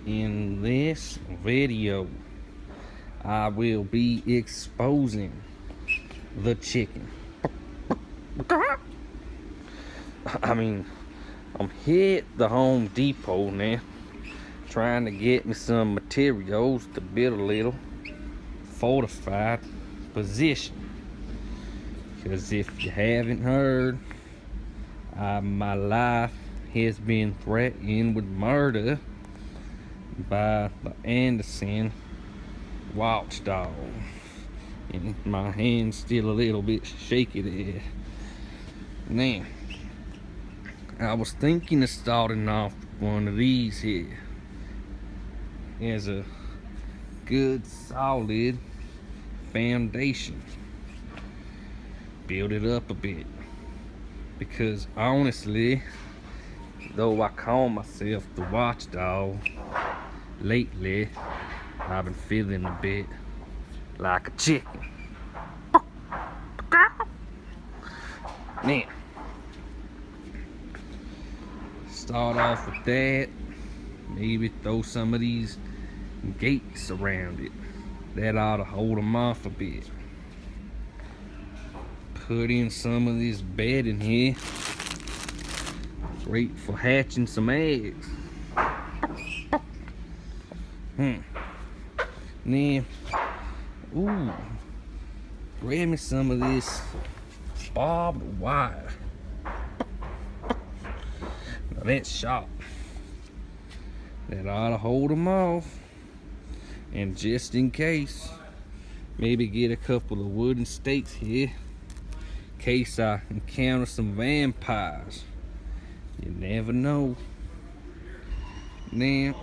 In this video, I will be exposing the chicken. I'm hit the Home Depot now, trying to get me some materials to build a little fortified position. Because if you haven't heard, my life has been threatened with murder by the Anderson Watchdog, and my hand's still a little bit shaky there. Now, I was thinking of starting off with one of these here as a good solid foundation. Build it up a bit, because honestly, though I call myself the Watchdog, lately I've been feeling a bit like a chicken. Now, start off with that. Maybe throw some of these gates around it. That ought to hold them off a bit. Put in some of this bed in here. Great for hatching some eggs. Then, grab me some of this barbed wire. Now that's sharp. That ought to hold them off. And just in case, maybe get a couple of wooden stakes here, in case I encounter some vampires. You never know. Now,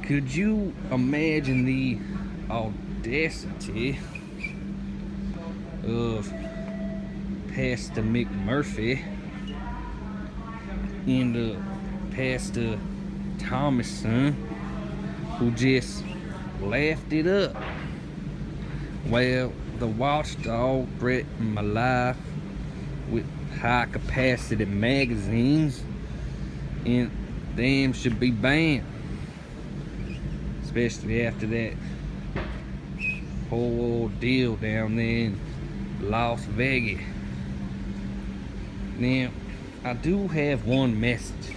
could you imagine the audacity of Pastor McMurphy and Pastor Thomason, who just laughed it up? Well, the Watchdog threatened my life with high capacity magazines, and them should be banned, especially after that whole deal down there in Las Vegas. Now, I do have one message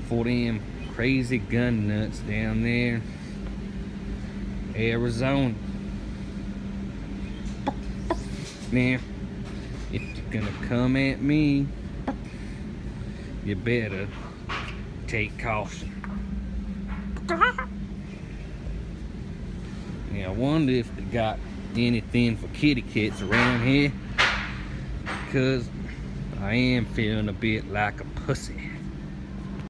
for them crazy gun nuts down there in Arizona. Now, if you're gonna come at me, you better take caution. Now, I wonder if they got anything for kitty cats around here, because I am feeling a bit like a pussy.